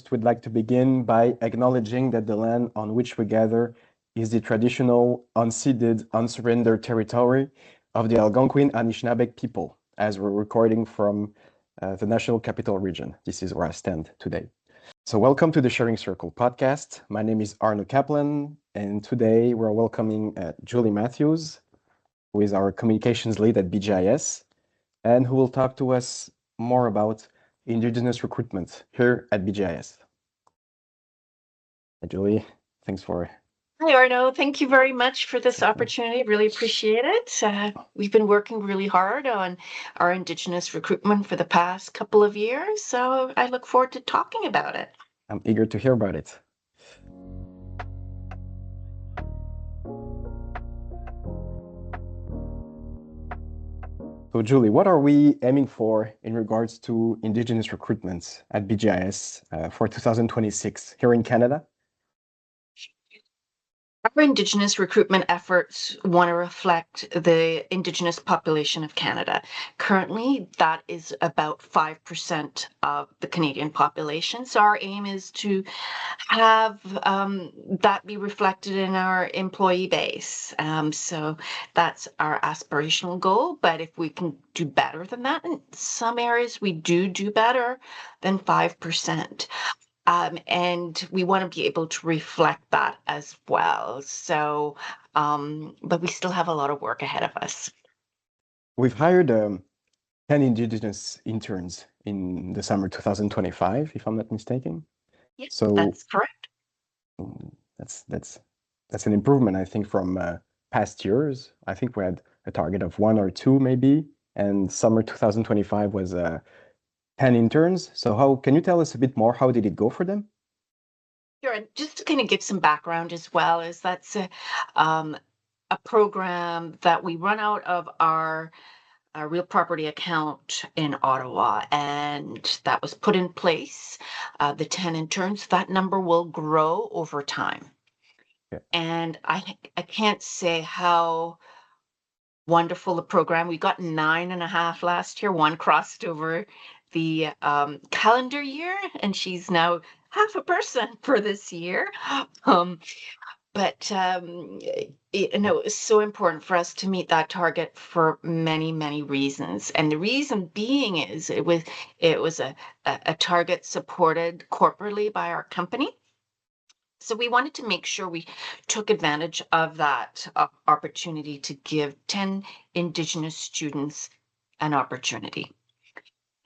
First, we'd like to begin by acknowledging that the land on which we gather is the traditional, unceded, unsurrendered territory of the Algonquin Anishinaabeg people, as we're recording from the National Capital Region. This is where I stand today. So welcome to the Sharing Circle podcast. My name is Arno Kaplan, and today we're welcoming Julie Matthews, who is our communications lead at BGIS, and who will talk to us more about Indigenous recruitment here at BGIS. Hey, Julie, thanks for... Hi, Arno. Thank you very much for this opportunity. Really appreciate it. We've been working really hard on our Indigenous recruitment for the past couple of years, so I look forward to talking about it. I'm eager to hear about it. So, Julie, what are we aiming for in regards to Indigenous recruitment at BGIS for 2026 here in Canada? Our Indigenous recruitment efforts want to reflect the Indigenous population of Canada. Currently, that is about 5% of the Canadian population. So our aim is to have that be reflected in our employee base. So that's our aspirational goal. But if we can do better than that, in some areas we do better than 5%. And we want to be able to reflect that as well. So, but we still have a lot of work ahead of us. We've hired 10 Indigenous interns in the summer 2025, if I'm not mistaken. Yes, So that's correct. That's an improvement, I think, from past years. I think we had a target of 1 or 2 maybe, and summer 2025 was 10 interns. So how can you tell us a bit more? How did it go for them? Sure. And just to kind of give some background as well, is that's a program that we run out of our real property account in Ottawa, and that was put in place. The 10 interns, that number will grow over time. Yeah. And I can't say how wonderful the program. We got 9.5 last year. One crossed over the calendar year, and she's now half a person for this year. But it's so important for us to meet that target for many, many reasons. And the reason being is it was a target supported corporately by our company. So we wanted to make sure we took advantage of that opportunity to give 10 Indigenous students an opportunity.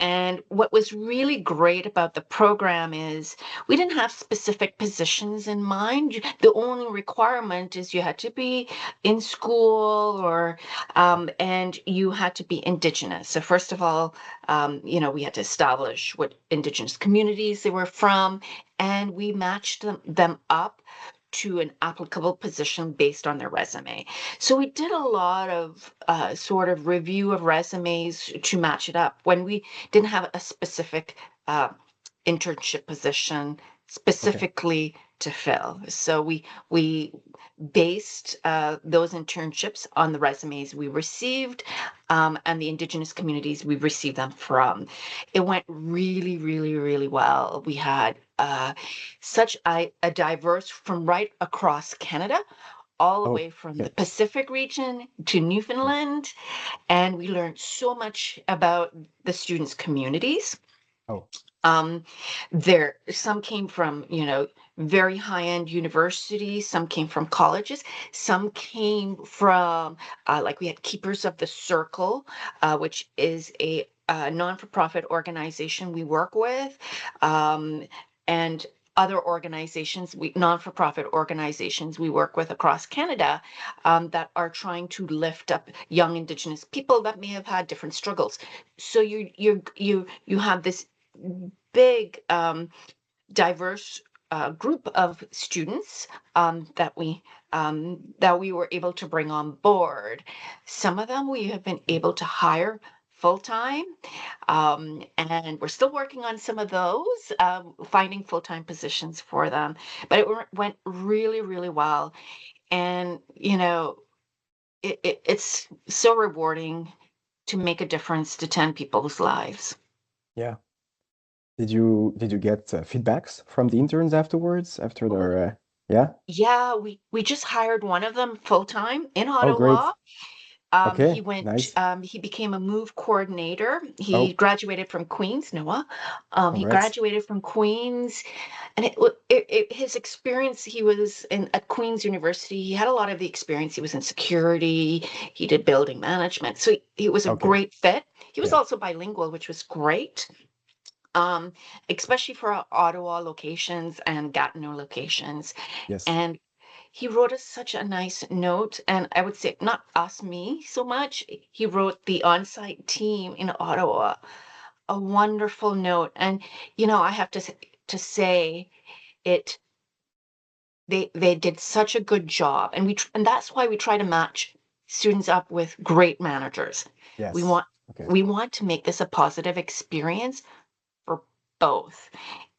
And what was really great about the program is we didn't have specific positions in mind. The only requirement is you had to be in school and you had to be Indigenous. So first of all, we had to establish what Indigenous communities they were from, and we matched them up to an applicable position based on their resume. So we did a lot of sort of review of resumes to match it up when we didn't have a specific internship position specifically to fill. So we based those internships on the resumes we received and the Indigenous communities we received them from. It went really, really, really well. We had such a diverse from right across Canada, all the way from the Pacific region to Newfoundland. And we learned so much about the students' communities. Some came from, very high-end universities, some came from colleges, some came from, like we had Keepers of the Circle, which is a non-for-profit organization we work with, and other organizations, non-for-profit organizations we work with across Canada that are trying to lift up young Indigenous people that may have had different struggles. So you have this big diverse group of students that we were able to bring on board. Some of them we have been able to hire full-time, and we're still working on some of those, finding full-time positions for them. But it went really, really well. And, it's so rewarding to make a difference to 10 people's lives. Yeah. Did you get feedbacks from the interns afterwards after their yeah? Yeah, we just hired one of them full time in Oh, great. Ottawa. Okay, nice. He became a move coordinator. He Oh, graduated from Queen's, Noah. He congrats. graduated from Queen's, and his experience, he was at Queen's University. He had a lot of the experience. He was in security. He did building management. So he was a Okay, great fit. He was yeah, also bilingual, which was great, um, especially for our Ottawa locations and Gatineau locations. yes, And he wrote us such a nice note, and I would say not us, me so much. He wrote the on-site team in Ottawa a wonderful note, and I have to say it. They did such a good job, and and that's why we try to match students up with great managers. We yes. want Okay, we want to make this a positive experience for both,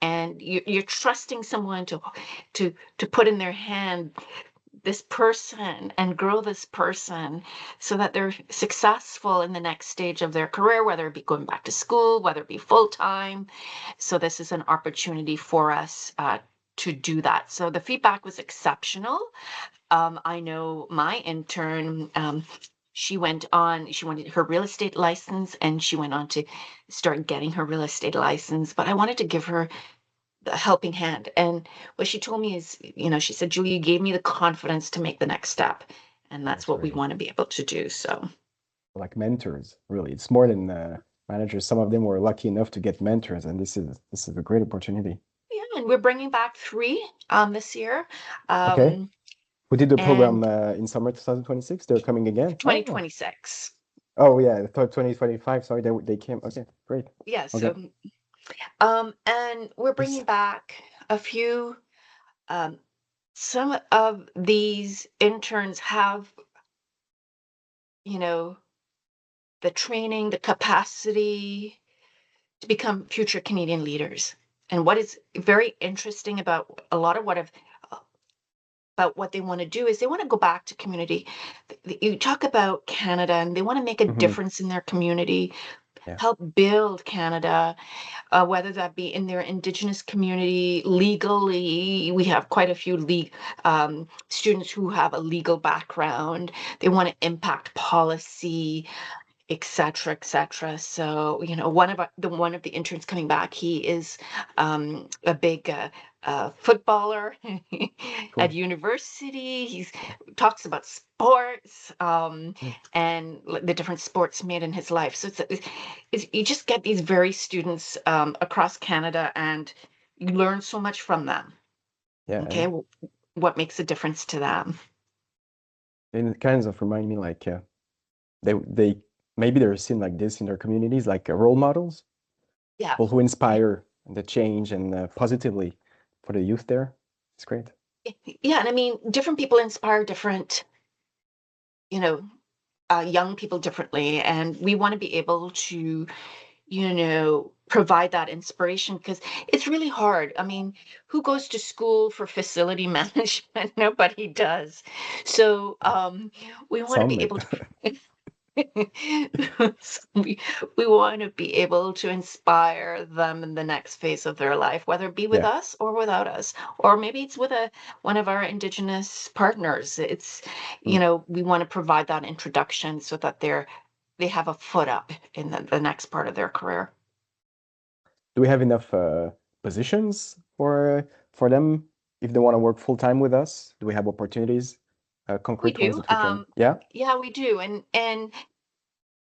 and you're trusting someone to put in their hand this person and grow this person so that they're successful in the next stage of their career, whether it be going back to school, whether it be full time. So, this is an opportunity for us to do that. So, the feedback was exceptional. I know my intern. She wanted her real estate license and she went on to start getting her real estate license. But I wanted to give her a helping hand. And what she told me is, she said, Julie, you gave me the confidence to make the next step. And that's that's what we great. want to be able to do. So, Like mentors, really. It's more than managers. Some of them were lucky enough to get mentors, and this is a great opportunity. yeah, and we're bringing back three this year. Okay, Um, who did the and program in summer 2026? They're coming again. Oh, 2026. oh yeah, I thought 2025. Sorry, they came. Okay, great. Yeah, Okay. so and we're bringing Yes. back a few. Um, some of these interns have, you know, the training, the capacity to become future Canadian leaders. And what is very interesting about a lot of about what they want to do is they want to go back to community. You talk about Canada and they want to make a Hmm. difference in their community, Yeah. help build Canada, whether that be in their Indigenous community legally. We have quite a few students who have a legal background. They want to impact policy, et cetera, et cetera. So, one of the interns coming back, he is a big footballer at Cool. university. He's Yeah. talks about sports Mm. and the different sports made in his life. So you just get these very students across Canada, and you learn so much from them. Yeah. Okay, what makes a difference to them? And it kind of remind me like they maybe they're seen like this in their communities, like role models, Yeah. people who inspire the change and positively for the youth there. It's great. Yeah, and I mean, different people inspire different, you know, young people differently, and we want to be able to, provide that inspiration because it's really hard. I mean, who goes to school for facility management? Nobody does. So, we want to be Some, able to So we want to be able to inspire them in the next phase of their life, whether it be with yeah. us or without us, or maybe it's with one of our Indigenous partners. Mm. We want to provide that introduction so that they have a foot up in the next part of their career. Do we have enough positions for them if they want to work full time with us? Do we have opportunities, We concrete ones do. that we can? Yeah. Yeah, we do. And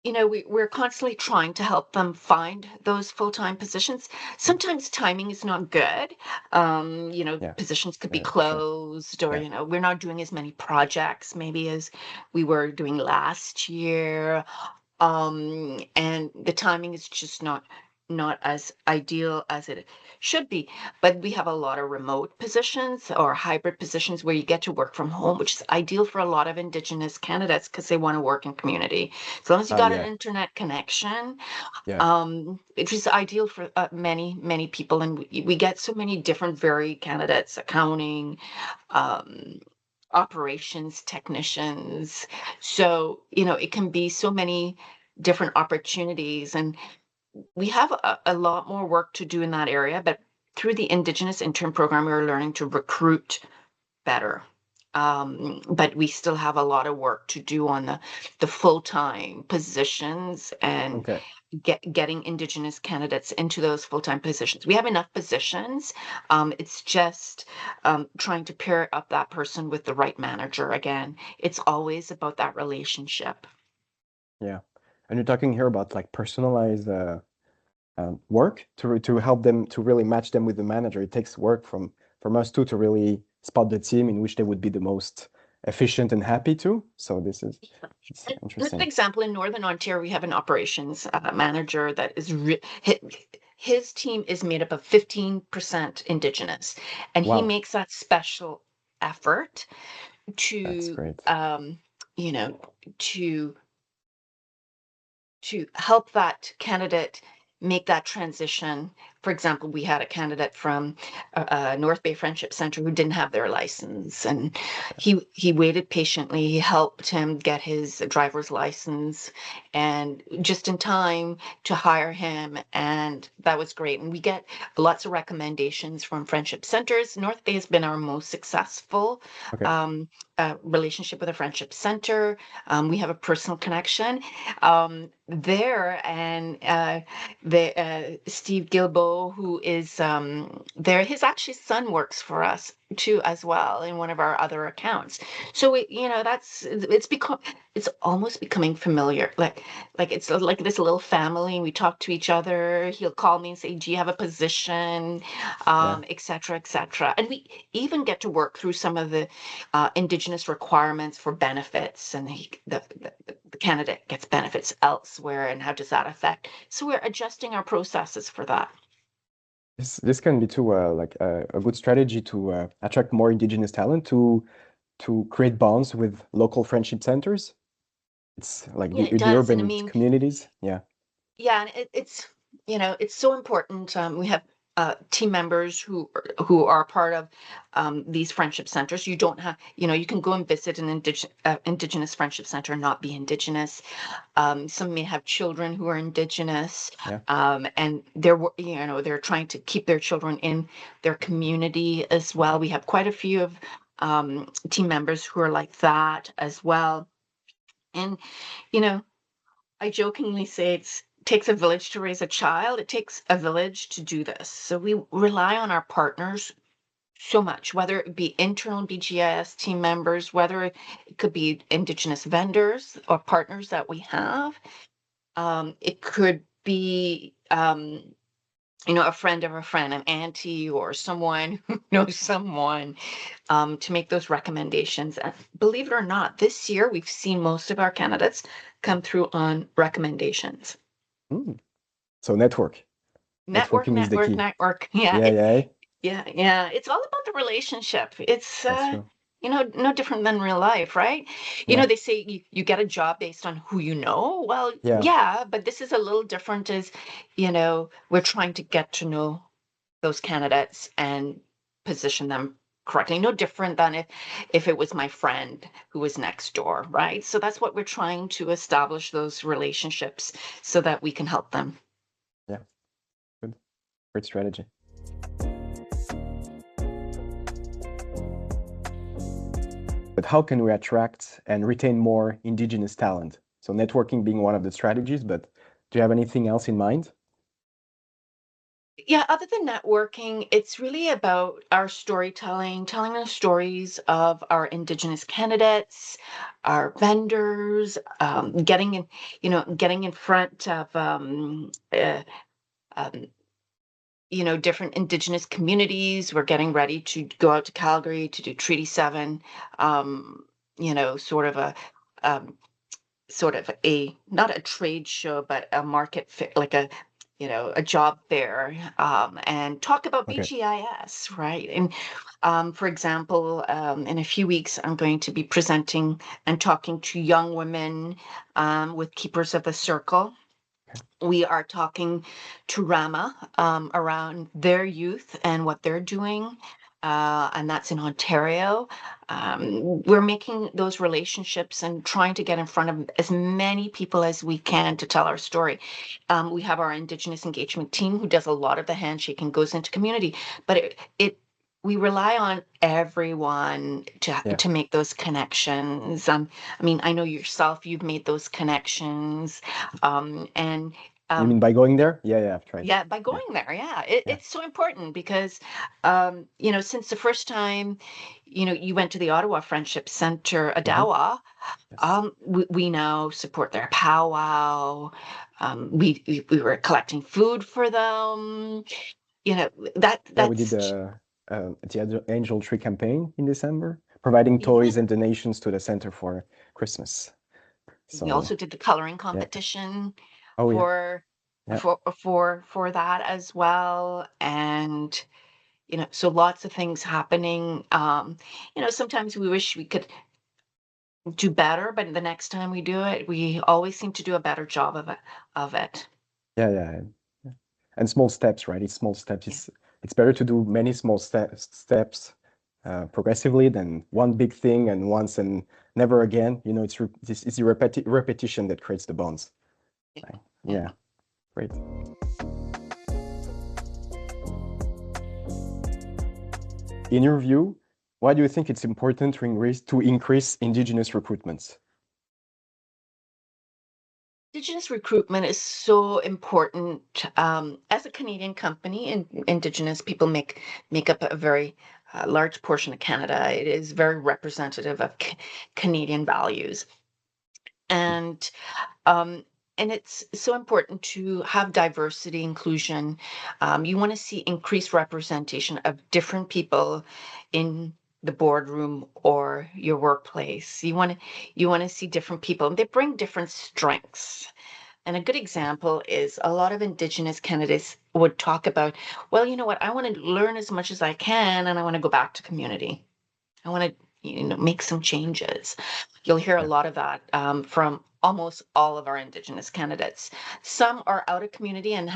we're constantly trying to help them find those full-time positions. Mm. Sometimes timing is not good. Yeah. Positions could be For sure. closed, or, Yeah. we're not doing as many projects maybe as we were doing last year. And the timing is just not as ideal as it should be. But we have a lot of remote positions or hybrid positions where you get to work from home, which is ideal for a lot of Indigenous candidates because they want to work in community. As long as you got an Yeah. internet connection, Yeah. it is ideal for many people. And we get so many different varied candidates: accounting, um, operations technicians. So, it can be so many different opportunities. And we have a lot more work to do in that area, but through the Indigenous intern program, we're learning to recruit better. But we still have a lot of work to do on the full-time positions and Okay. getting Indigenous candidates into those full-time positions. We have enough positions. It's just trying to pair up that person with the right manager. Again, it's always about that relationship. Yeah. And you're talking here about like personalized work to help them to really match them with the manager. It takes work from us too to really spot the team in which they would be the most efficient and happy too. So this is it's And as an interesting. example, in Northern Ontario, we have an operations manager that is his team is made up of 15% Indigenous, and he Wow, makes that special effort that's to, great. you know, to help that candidate make that transition. For example, we had a candidate from North Bay Friendship Center who didn't have their license, and he waited patiently. He helped him get his driver's license, and just in time to hire him, and that was great. And we get lots of recommendations from friendship centers. North Bay has been our most successful Okay. um, relationship with a friendship center. We have a personal connection there, and Steve Gilbo, who is there, his actually son works for us too as well in one of our other accounts. So it's almost becoming familiar, like it's like this little family. We talk to each other. He'll call me and say, "Do you have a position?" Yeah. Et cetera, et cetera. And we even get to work through some of the Indigenous requirements for benefits, and the candidate gets benefits elsewhere, and how does that affect? So we're adjusting our processes for that. This can be too like a good strategy to attract more Indigenous talent to create bonds with local friendship centers. It's like Yeah, it the does. And I urban mean, communities. Yeah. yeah, and it's so important. We have team members who are part of these friendship centers. You don't have, you can go and visit an Indigenous friendship center and not be Indigenous. Some may have children who are Indigenous, Yeah. and they're trying to keep their children in their community as well. We have quite a few of team members who are like that as well. And you know, I jokingly say it takes a village to raise a child. It takes a village to do this. So we rely on our partners so much, whether it be internal BGIS team members, whether it could be Indigenous vendors or partners that we have. It could be, a friend of a friend, an auntie, or someone who knows someone, to make those recommendations. And believe it or not, this year we've seen most of our candidates come through on recommendations. Mm. So network. Network, Networking is the network, key. network. Yeah, Yeah, yeah, yeah, yeah. It's all about the relationship. It's that's true. no different than real life, right? Yeah, They say you get a job based on who you know. Well, yeah, yeah, but this is a little different as, we're trying to get to know those candidates and position them correctly. No different than if it was my friend who was next door, right? So that's what we're trying to establish, those relationships, so that we can help them. yeah. Good. Great strategy. But how can we attract and retain more Indigenous talent? So networking being one of the strategies, but do you have anything else in mind? Yeah, other than networking, it's really about our storytelling, telling the stories of our Indigenous candidates, our vendors, getting in front of um, different Indigenous communities. We're getting ready to go out to Calgary to do Treaty 7, sort of um, not a trade show, but a market fair, like a job fair, and talk about Okay. BGIS, right? And for example, in a few weeks, I'm going to be presenting and talking to young women with Keepers of the Circle. Okay. We are talking to Rama around their youth and what they're doing. and that's in Ontario. We're making those relationships and trying to get in front of as many people as we can to tell our story. We have our Indigenous engagement team who does a lot of the handshake and goes into community, but we rely on everyone to make those connections. I mean, I know yourself, you've made those connections, and You mean by going there? Yeah, I've tried. yeah, by going there, yeah. It's so important because, since the first time, you went to the Ottawa Friendship Center, Odawa, Yes. we now support their powwow. We were collecting food for them. Yeah, we did the Angel Tree campaign in December, providing toys and donations to the center for Christmas. We So also did the coloring competition yeah. for that as well, and so lots of things happening. Sometimes we wish we could do better, but the next time we do it, we always seem to do a better job of it. Yeah. And small steps, right? It's small steps. It's better to do many small steps progressively than one big thing and once and never again. It's the repetition that creates the bonds. Yeah. Great. In your view, why do you think it's important to increase Indigenous recruitments? Indigenous recruitment is so important. As a Canadian company, and Indigenous people make up a very large portion of Canada. It is very representative of Canadian values, and it's so important to have diversity, inclusion. You want to see increased representation of different people in the boardroom or your workplace. You want to see different people, and they bring different strengths. And a good example is a lot of Indigenous candidates would talk about, well, you know what, I want to learn as much as I can, and I want to go back to community. I want to, make some changes. You'll hear a lot of that from almost all of our Indigenous candidates. Some are out of community and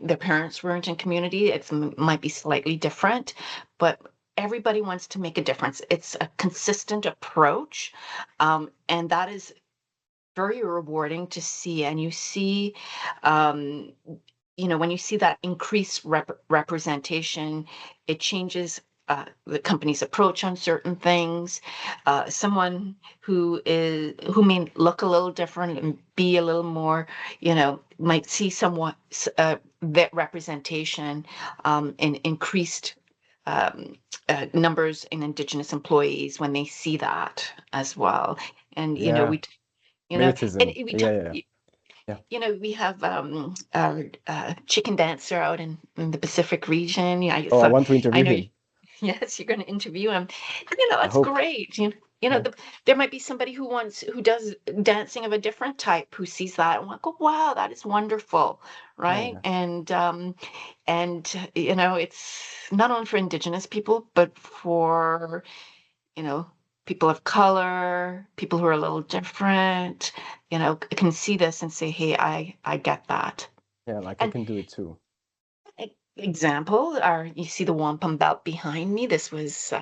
their parents weren't in community. It might be slightly different, but everybody wants to make a difference. It's a consistent approach, and that is very rewarding to see. And you see, when you see that increased representation, it changes the company's approach on certain things. Someone who may look a little different and be a little more, might see somewhat that representation in increased numbers in Indigenous employees when they see that as well. And Militism. we have our chicken dancer out in the Pacific region. I want to interview him. Yes, you're going to interview him. That's great. There might be somebody who does dancing of a different type who sees that and go, wow, that is wonderful, right? And it's not only for Indigenous people, but for people of color, people who are a little different, can see this and say, hey, I get that. Yeah, I can do it too. Example, you see the wampum belt behind me. This was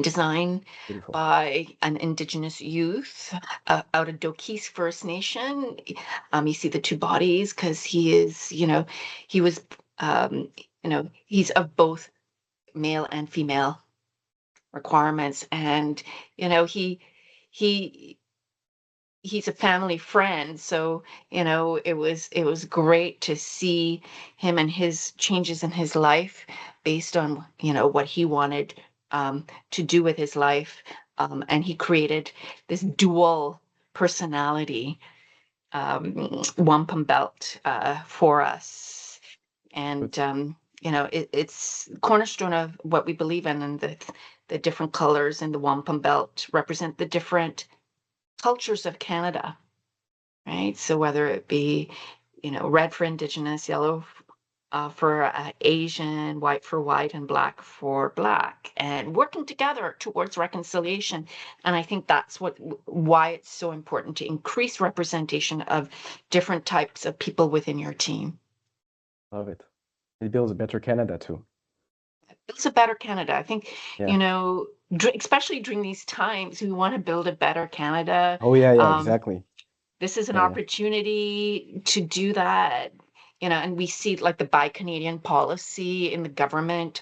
designed by an Indigenous youth out of Dokis First Nation. You see the two bodies because he is, he was, he's of both male and female requirements, and he's a family friend, so it was great to see him and his changes in his life based on what he wanted to do with his life, and he created this dual personality wampum belt for us, and it's cornerstone of what we believe in, and the different colors in the wampum belt represent the different cultures of Canada, right? So whether it be, red for Indigenous, yellow for Asian, white for white, and black for black, and working together towards reconciliation. And I think that's why it's so important to increase representation of different types of people within your team. Love it. It builds a better Canada too. builds a better Canada. I think, Yeah. you know, especially during these times, we want to build a better Canada. Oh yeah, yeah, Um, exactly. this is an Yeah, yeah. opportunity to do that, you know, and we see like the Buy Canadian policy in the government.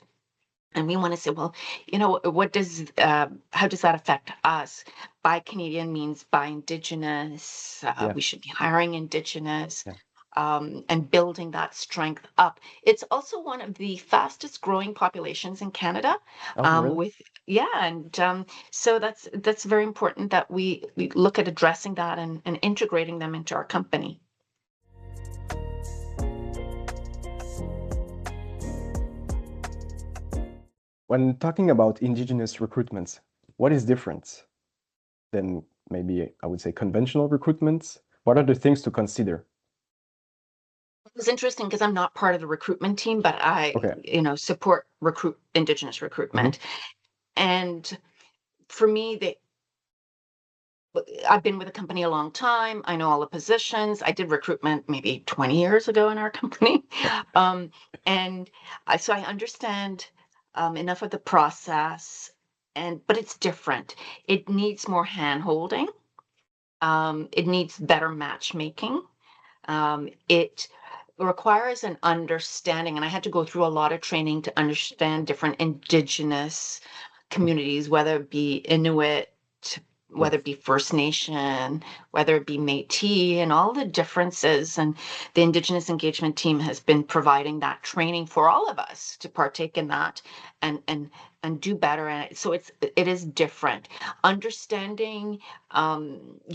And we want to say, well, you know, how does that affect us? Buy Canadian means buy Indigenous. Yeah, We should be hiring Indigenous, yeah. and building that strength up. It's also one of the fastest growing populations in Canada. Oh, really? With yeah, and so that's very important that we look at addressing that and integrating them into our company. When talking about Indigenous recruitments, what is different than maybe I would say conventional recruitments? What are the things to consider? It was interesting because I'm not part of the recruitment team, but I, Okay. you know, support Indigenous Hmm. recruitment. And for me, I've been with the company a long time. I know all the positions. I did recruitment maybe 20 years ago in our company. Um, and so I understand enough of the process, but it's different. It needs more hand holding. It needs better matchmaking. It requires an understanding, and I had to go through a lot of training to understand different Indigenous communities, whether it be Inuit, Yeah. whether it be First Nation, whether it be Métis, and all the differences. And the Indigenous engagement team has been providing that training for all of us to partake in that and and do better. And so it is different. Understanding,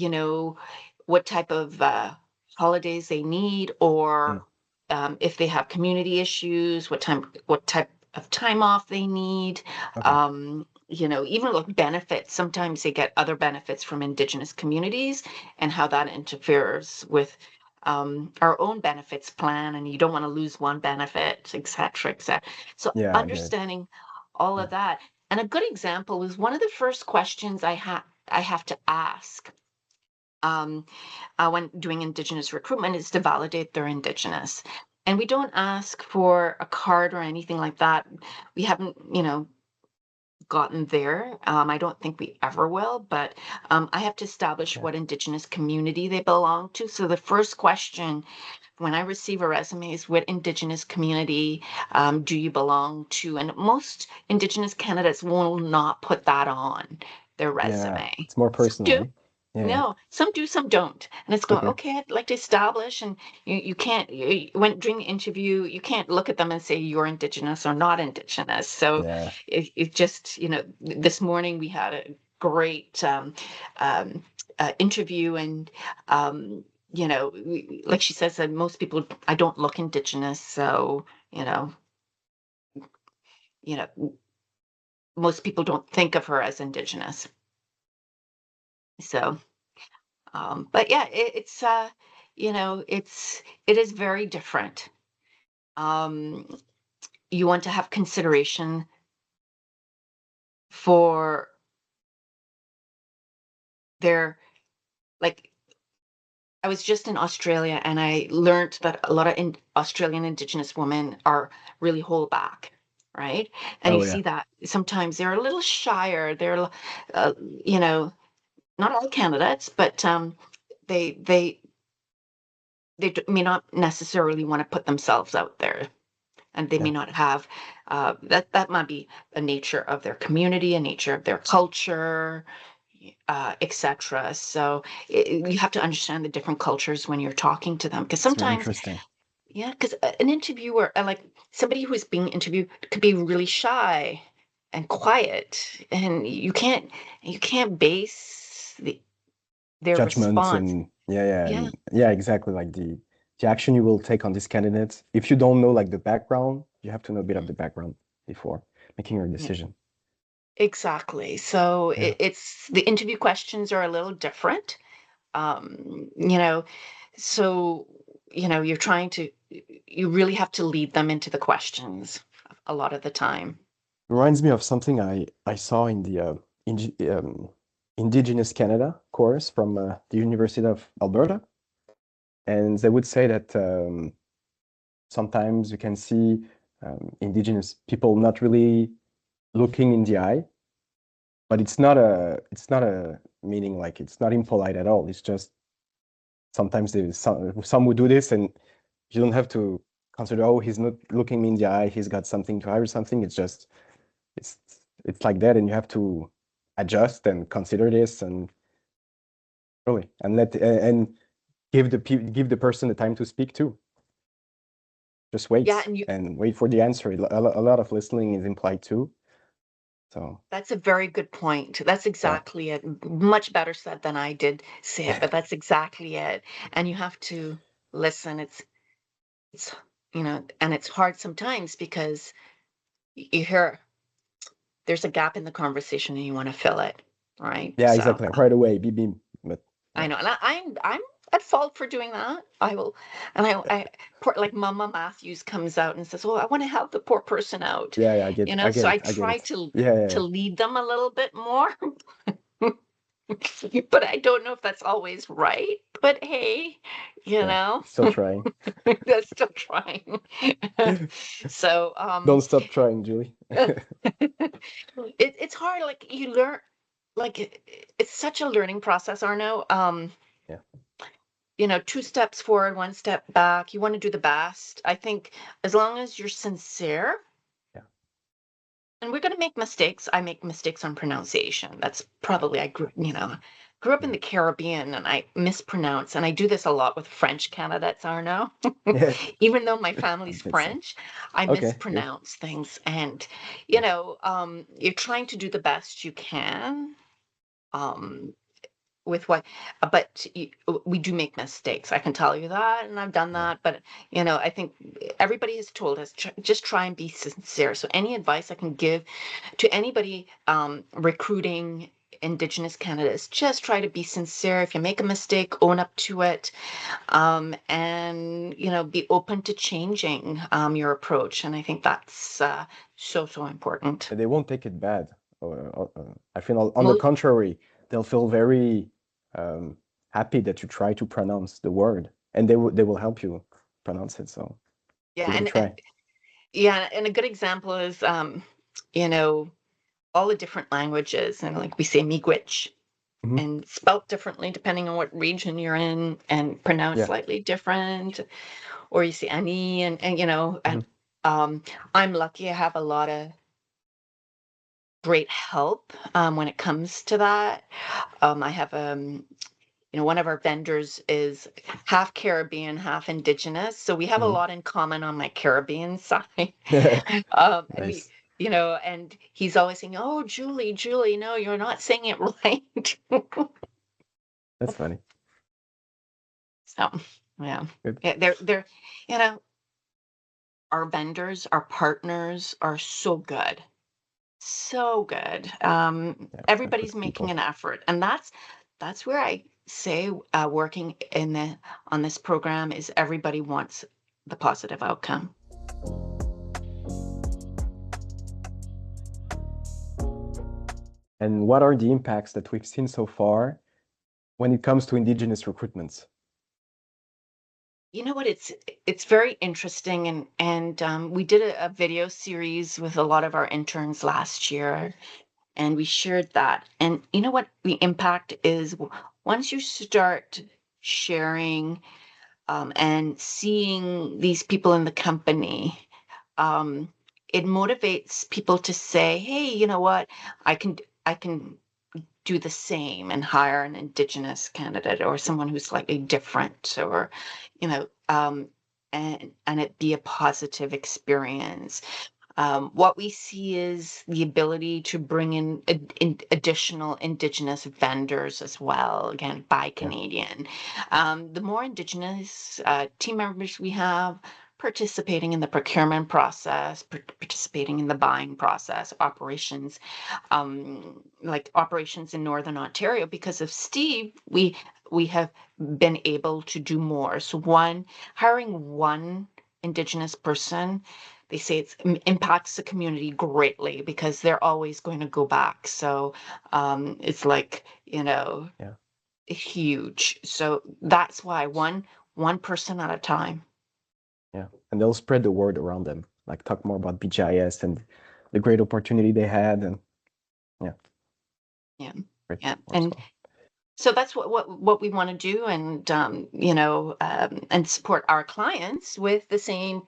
you know, what type of holidays they need, Mm. or if they have community issues, what type of time off they need. Okay. You know, even like benefits, sometimes they get other benefits from Indigenous communities, and how that interferes with our own benefits plan, and you don't want to lose one benefit, et cetera, et cetera. So Yeah, I get it. understanding all Yeah. of that. And a good example was one of the first questions I have to ask um, when doing Indigenous recruitment is to validate they're Indigenous. And we don't ask for a card or anything like that. We haven't, you know, gotten there. I don't think we ever will, but I have to establish Okay. what Indigenous community they belong to. So the first question when I receive a resume is, what Indigenous community do you belong to? And most Indigenous candidates will not put that on their Yeah, resume. it's more Some personal, do. eh? Yeah, yeah. No, some do, some don't. And it's going, Okay. okay, I'd like to establish, and you can't, when during the interview, you can't look at them and say you're Indigenous or not Indigenous. So Yeah. it just, you know, this morning we had a great um, interview, and, you know, like she says, that most people, I don't look Indigenous. So, you know, you know, most people don't think of her as Indigenous. So, but yeah, it's you know, it is very different. Um, you want to have consideration for their, like, I was just in Australia and I learned that a lot of Australian Indigenous women are really hold back, right? And you Oh yeah. see that sometimes they're a little shyer. Uh, you know, not all candidates, but they they may not necessarily want to put themselves out there, and they may Yeah. not have that might be a nature of their community, a nature of their culture, etc. So you have to understand the different cultures when you're talking to them, because It's very sometimes, interesting. yeah, because an interviewer, like somebody who's being interviewed, could be really shy and quiet, and you can't base their Judgments response. and yeah, yeah, Yeah, and yeah, exactly. Like the action you will take on this candidate. If you don't know like the background, you have to know a bit of the background before making your yeah, decision. exactly. So Yeah. it's the interview questions are a little different. You know, so, you know, you really have to lead them into the questions a lot of the time. Reminds me of something I saw in the Indigenous Canada course from the University of Alberta, and they would say that sometimes you can see Indigenous people not really looking in the eye, but it's not a meaning like it's not impolite at all. It's just sometimes some would do this, and you don't have to consider, oh, he's not looking me in the eye, he's got something to hide or something. It's just it's like that, and you have to adjust and consider this and really and let and give the person the time to speak too. Just wait Yeah, and wait for the answer. A lot of listening is implied too. So that's a very good point. That's exactly it. Much better said than I did say it, but that's exactly it. And you have to listen. It's and it's hard sometimes because you hear there's a gap in the conversation and you want to fill it, right? yeah, So exactly. Right away, beep beep. But I know, and I'm at fault for doing that. I will, and like Mama Matthews comes out and says, "Oh, I want to help the poor person out," yeah, I get So I I get try it. Yeah. to lead them a little bit more, but I don't know if that's always right. But hey, Still trying. that's still trying. So Don't stop trying, Julie. it's hard. Like you learn, like it's such a learning process, Arno. Yeah. 2 steps forward, 1 step back. You want to do the best. I think as long as you're sincere, Yeah. and we're going to make mistakes. I make mistakes on pronunciation. That's probably, I grew up in the Caribbean and I mispronounce, and I do this a lot with French candidates, Arno. Yeah. Even though my family's Makes sense. French, I Okay, good. mispronounce things. And, you're trying to do the best you can. With what but we do make mistakes, I can tell you that, and I've done Yeah. that, but I think everybody has told us just try and be sincere. So any advice I can give to anybody recruiting Indigenous candidates, just try to be sincere. If you make a mistake, own up to it, and be open to changing your approach. And I think that's so important. They won't take it bad. I feel on the contrary, they'll feel very happy that you try to pronounce the word, and they will help you pronounce it. So Yeah, give it a try. and a good example is all the different languages, and like we say miigwech, and spelt differently depending on what region you're in, and pronounced slightly different, or you see ani, and and I'm lucky I have a lot of great help when it comes to that. I have one of our vendors is half Caribbean, half Indigenous, so we have a lot in common on my Caribbean side. Nice. And he's always saying, "Oh, Julie, no, you're not saying it right." That's funny. So, yeah. Good. Yeah, they're, our vendors, our partners are so good. So good. Everybody's making an effort, and that's where I say working on this program is everybody wants the positive outcome. And what are the impacts that we've seen so far when it comes to Indigenous recruitments? You know what? It's very interesting, and we did a video series with a lot of our interns last year, and we shared that. And you know what the impact is once you start sharing and seeing these people in the company, it motivates people to say, "Hey, you know what? I can do the same and hire an Indigenous candidate or someone who's slightly different, or and it be a positive experience." What we see is the ability to bring in additional Indigenous vendors as well, again, by Canadian. The more Indigenous team members we have participating in the procurement process, participating in the buying process, operations, like operations in Northern Ontario, because of Steve, we have been able to do more. So hiring one Indigenous person, they say it impacts the community greatly because they're always going to go back. So it's like, huge. So that's why one person at a time. Yeah, and they'll spread the word around them. like talk more about BGIS and the great opportunity they had, and yeah, Yeah, great yeah, as and well. so that's what we want to do, and and support our clients with the same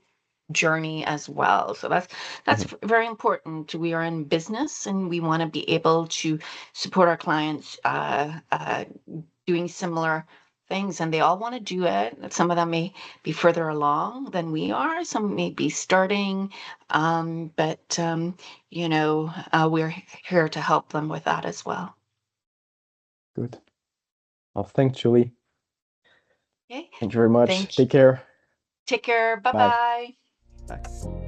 journey as well. So that's Mhm. very important. We are in business, and we want to be able to support our clients doing similar things, and they all want to do it. Some of them may be further along than we are. Some may be starting, but we're here to help them with that as well. Good. Well, thanks, Julie. Okay. Thank you very much. Thank you. Take care. Take care. Bye. Bye-bye. Bye.